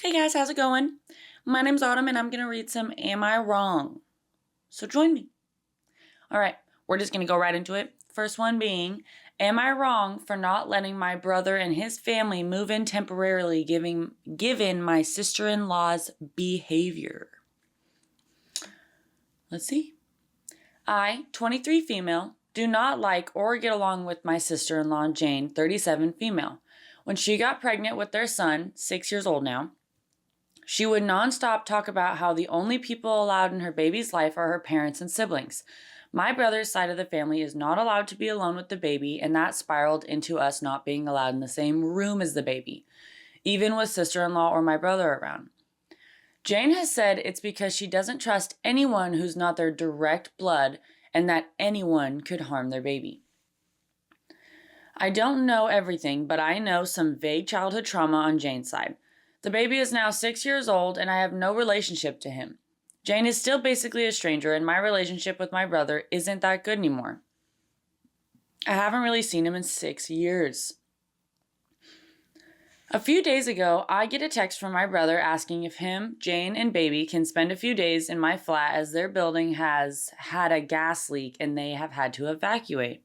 Hey guys, how's it going? My name's Autumn and I'm going to read some Am I Wrong? So join me. All right, we're just going to go right into it. First one being, am I wrong for not letting my brother and his family move in temporarily given my sister-in-law's behavior? Let's see. I, 23 female, do not like or get along with my sister-in-law Jane, 37 female. When she got pregnant with their son, 6 years old now, she would nonstop talk about how the only people allowed in her baby's life are her parents and siblings. My brother's side of the family is not allowed to be alone with the baby, and that spiraled into us not being allowed in the same room as the baby, even with sister-in-law or my brother around. Jane has said it's because she doesn't trust anyone who's not their direct blood and that anyone could harm their baby. I don't know everything, but I know some vague childhood trauma on Jane's side. The baby is now 6 years old and I have no relationship to him. Jane is still basically a stranger and my relationship with my brother isn't that good anymore. I haven't really seen him in 6 years. A few days ago, I get a text from my brother asking if him, Jane, and baby can spend a few days in my flat as their building has had a gas leak and they have had to evacuate.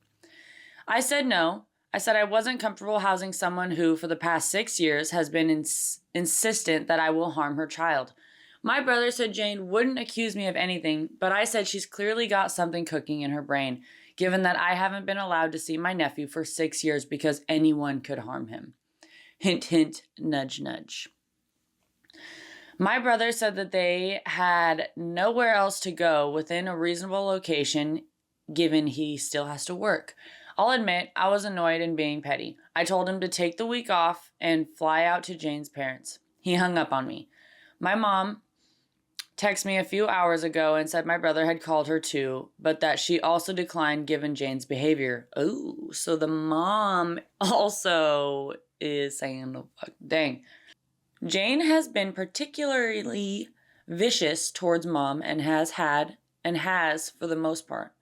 I said no. I said I wasn't comfortable housing someone who, for the past 6 years, has been insistent that I will harm her child. My brother said Jane wouldn't accuse me of anything, but I said she's clearly got something cooking in her brain, given that I haven't been allowed to see my nephew for 6 years because anyone could harm him. Hint, hint, nudge, nudge. My brother said that they had nowhere else to go within a reasonable location, given he still has to work. I'll admit, I was annoyed and being petty. I told him to take the week off and fly out to Jane's parents. He hung up on me. My mom texted me a few hours ago and said my brother had called her too, but that she also declined given Jane's behavior. Oh, so the mom also is saying, oh, fuck, dang. Jane has been particularly vicious towards mom and has for the most part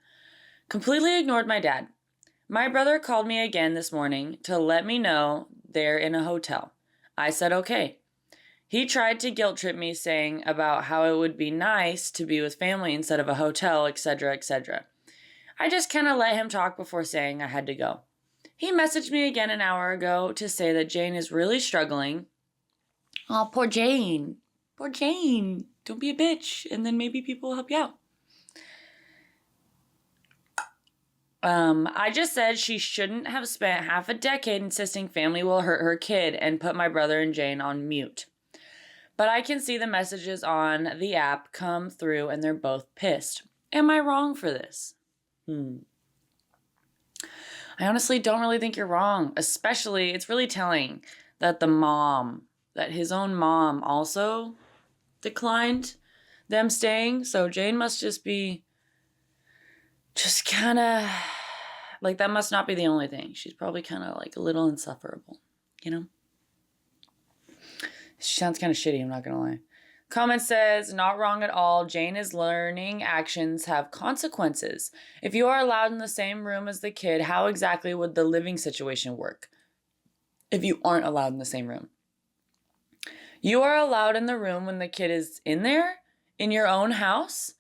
completely ignored my dad. My brother called me again this morning to let me know they're in a hotel. I said okay. He tried to guilt trip me saying about how it would be nice to be with family instead of a hotel, etc., etc. I just kind of let him talk before saying I had to go. He messaged me again an hour ago to say that Jane is really struggling. Oh, poor Jane. Poor Jane. Don't be a bitch, and then maybe people will help you out. I just said she shouldn't have spent half a decade insisting family will hurt her kid and put my brother and Jane on mute. But I can see the messages on the app come through and they're both pissed. Am I wrong for this? I honestly don't really think you're wrong. Especially, it's really telling that that his own mom also declined them staying. So Jane must just be kind of like, that must not be the only thing. She's probably kind of like a little insufferable, you know? She sounds kind of shitty, I'm not gonna lie. Comment says, not wrong at all. Jane is learning actions have consequences. If you are allowed in the same room as the kid, how exactly would the living situation work if you aren't allowed in the same room? You are allowed in the room when the kid is in there, in your own house.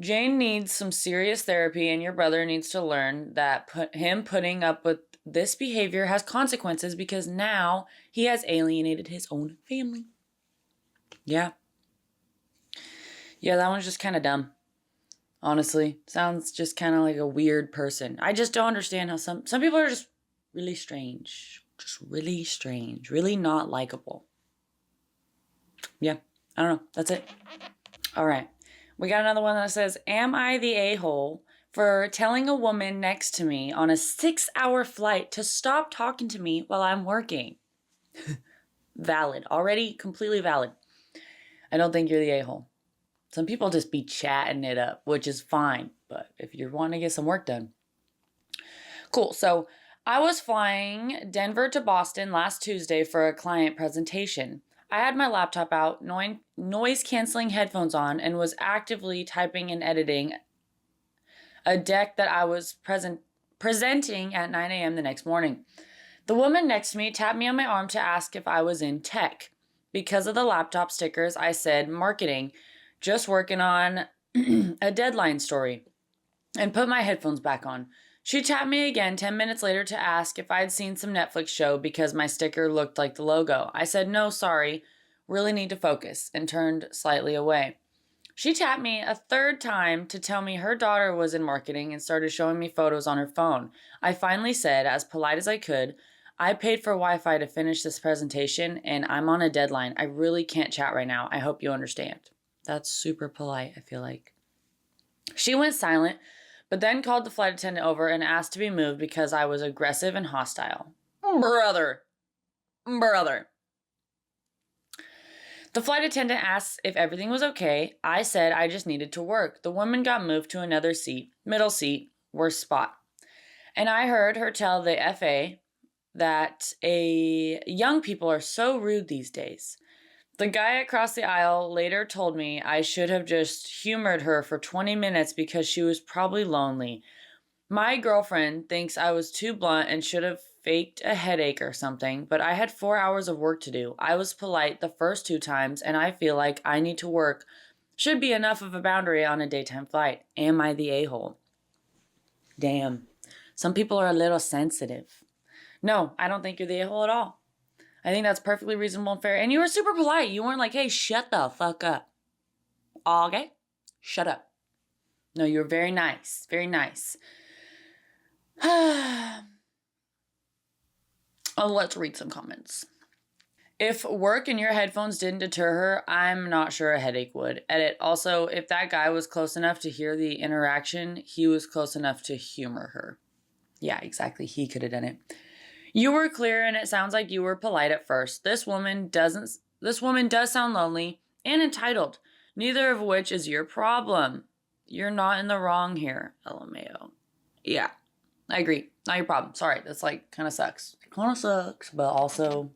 Jane needs some serious therapy, and your brother needs to learn that putting up with this behavior has consequences because now he has alienated his own family. Yeah, that one's just kind of dumb. Honestly, sounds just kind of like a weird person. I just don't understand how some people are just really strange. Just really strange. Really not likable. Yeah, I don't know. That's it. All right. We got another one that says, am I the a-hole for telling a woman next to me on a 6-hour flight to stop talking to me while I'm working? Valid. Already completely valid. I don't think you're the a-hole. Some people just be chatting it up, which is fine. But if you're wanting to get some work done. Cool. So I was flying Denver to Boston last Tuesday for a client presentation. I had my laptop out, noise-canceling headphones on, and was actively typing and editing a deck that I was presenting at 9 a.m. the next morning. The woman next to me tapped me on my arm to ask if I was in tech. Because of the laptop stickers, I said marketing, just working on a deadline story, and put my headphones back on. She tapped me again 10 minutes later to ask if I'd seen some Netflix show because my sticker looked like the logo. I said, no, sorry, really need to focus, and turned slightly away. She tapped me a third time to tell me her daughter was in marketing and started showing me photos on her phone. I finally said, as polite as I could, I paid for Wi-Fi to finish this presentation and I'm on a deadline. I really can't chat right now. I hope you understand. That's super polite, I feel like. She went silent, but then called the flight attendant over and asked to be moved because I was aggressive and hostile. Brother. The flight attendant asked if everything was okay. I said I just needed to work. The woman got moved to another seat, middle seat, worst spot. And I heard her tell the FA that young people are so rude these days. The guy across the aisle later told me I should have just humored her for 20 minutes because she was probably lonely. My girlfriend thinks I was too blunt and should have faked a headache or something, but I had 4 hours of work to do. I was polite the first 2 times, and I feel like I need to work should be enough of a boundary on a daytime flight. Am I the a-hole? Damn. Some people are a little sensitive. No, I don't think you're the a-hole at all. I think that's perfectly reasonable and fair. And you were super polite. You weren't like, hey, shut the fuck up. Okay? Shut up. No, you were very nice. Very nice. Oh, let's read some comments. If work in your headphones didn't deter her, I'm not sure a headache would. Edit. Also, if that guy was close enough to hear the interaction, he was close enough to humor her. Yeah, exactly. He could have done it. You were clear, and it sounds like you were polite at first. This woman does sound lonely and entitled, neither of which is your problem. You're not in the wrong here, LMAO. Yeah, I agree. Not your problem. Sorry, that's like kind of sucks. Kind of sucks, but also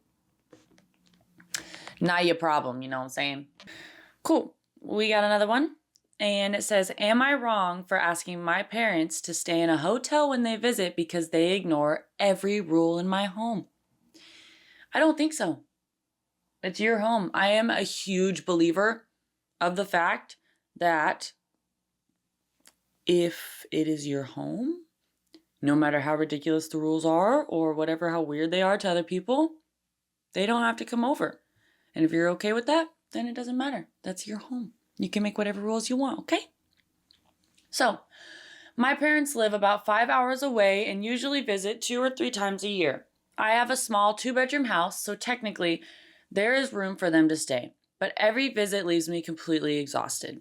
not your problem, you know what I'm saying? Cool. We got another one. And it says, am I wrong for asking my parents to stay in a hotel when they visit because they ignore every rule in my home? I don't think so. It's your home. I am a huge believer of the fact that if it is your home, no matter how ridiculous the rules are or whatever, how weird they are to other people, they don't have to come over. And if you're okay with that, then it doesn't matter. That's your home. You can make whatever rules you want, okay? So, my parents live about 5 hours away and usually visit 2 or 3 times a year. I have a small 2-bedroom house, so technically there is room for them to stay. But every visit leaves me completely exhausted.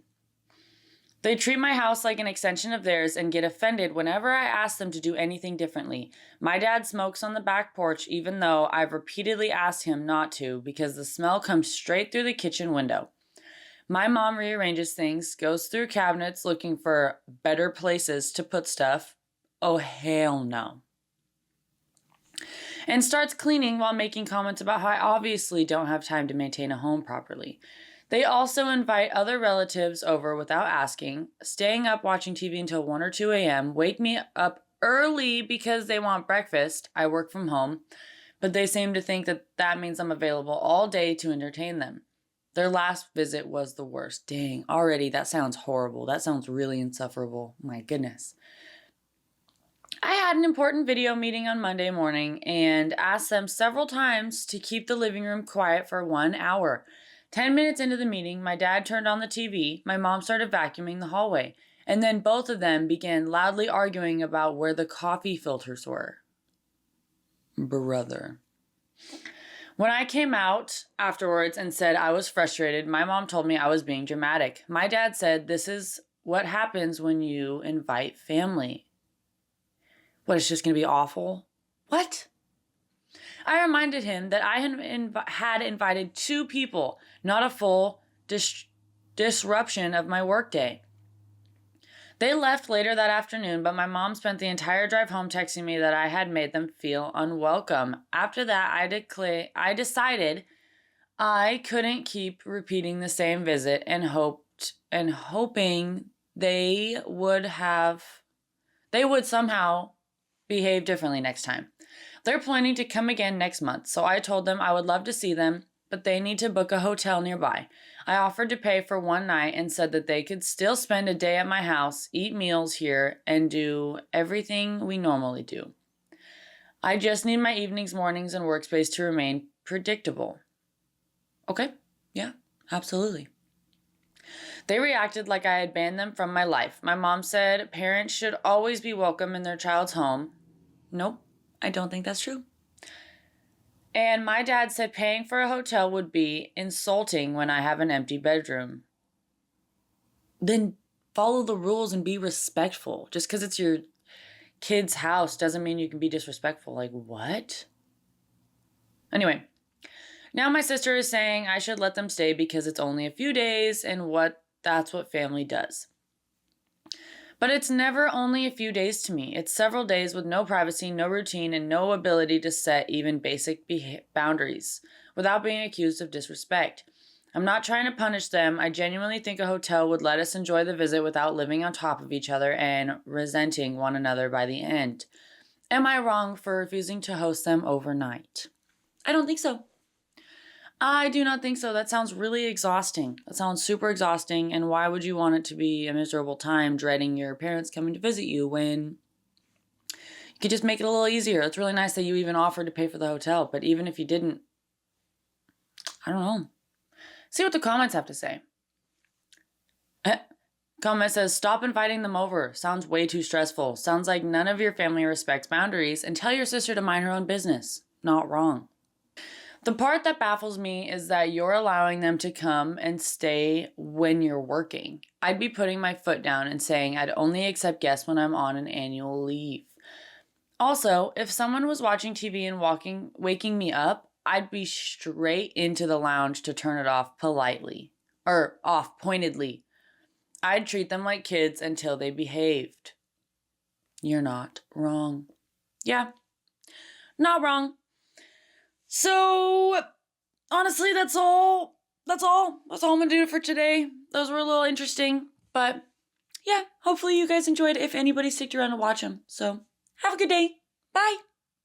They treat my house like an extension of theirs and get offended whenever I ask them to do anything differently. My dad smokes on the back porch even though I've repeatedly asked him not to because the smell comes straight through the kitchen window. My mom rearranges things, goes through cabinets looking for better places to put stuff. Oh, hell no. And starts cleaning while making comments about how I obviously don't have time to maintain a home properly. They also invite other relatives over without asking, staying up watching TV until 1 or 2 a.m., wake me up early because they want breakfast. I work from home, but they seem to think that that means I'm available all day to entertain them. Their last visit was the worst. Dang, already that sounds horrible. That sounds really insufferable. My goodness. I had an important video meeting on Monday morning and asked them several times to keep the living room quiet for 1 hour. 10 minutes into the meeting, my dad turned on the TV, my mom started vacuuming the hallway, and then both of them began loudly arguing about where the coffee filters were. Brother. When I came out afterwards and said I was frustrated, my mom told me I was being dramatic. My dad said this is what happens when you invite family. What, it's just going to be awful? What? I reminded him that I had invited 2 people, not a full disruption of my workday. They left later that afternoon, but my mom spent the entire drive home texting me that I had made them feel unwelcome. After that, I decided I couldn't keep repeating the same visit and hoping they would somehow behave differently next time. They're planning to come again next month, so I told them I would love to see them, but they need to book a hotel nearby. I offered to pay for one night and said that they could still spend a day at my house, eat meals here, and do everything we normally do. I just need my evenings, mornings, and workspace to remain predictable. Okay, yeah, absolutely. They reacted like I had banned them from my life. My mom said parents should always be welcome in their child's home. Nope, I don't think that's true. And my dad said paying for a hotel would be insulting when I have an empty bedroom. Then follow the rules and be respectful. Just because it's your kid's house doesn't mean you can be disrespectful. Like, what? Anyway, now my sister is saying I should let them stay because it's only a few days and that's what family does. But it's never only a few days to me. It's several days with no privacy, no routine, and no ability to set even basic boundaries without being accused of disrespect. I'm not trying to punish them. I genuinely think a hotel would let us enjoy the visit without living on top of each other and resenting one another by the end. Am I wrong for refusing to host them overnight? I don't think so. I do not think so. That sounds really exhausting. That sounds super exhausting. And why would you want it to be a miserable time dreading your parents coming to visit you when you could just make it a little easier? It's really nice that you even offered to pay for the hotel. But even if you didn't, I don't know. See what the comments have to say. Comment says, stop inviting them over. Sounds way too stressful. Sounds like none of your family respects boundaries, and tell your sister to mind her own business. Not wrong. The part that baffles me is that you're allowing them to come and stay when you're working. I'd be putting my foot down and saying I'd only accept guests when I'm on an annual leave. Also, if someone was watching TV and waking me up, I'd be straight into the lounge to turn it off politely. Or off pointedly. I'd treat them like kids until they behaved. You're not wrong. Yeah, not wrong. So, honestly, that's all I'm gonna do for today. Those were a little interesting, but yeah, hopefully you guys enjoyed it if anybody sticked around to watch them. So, have a good day. Bye.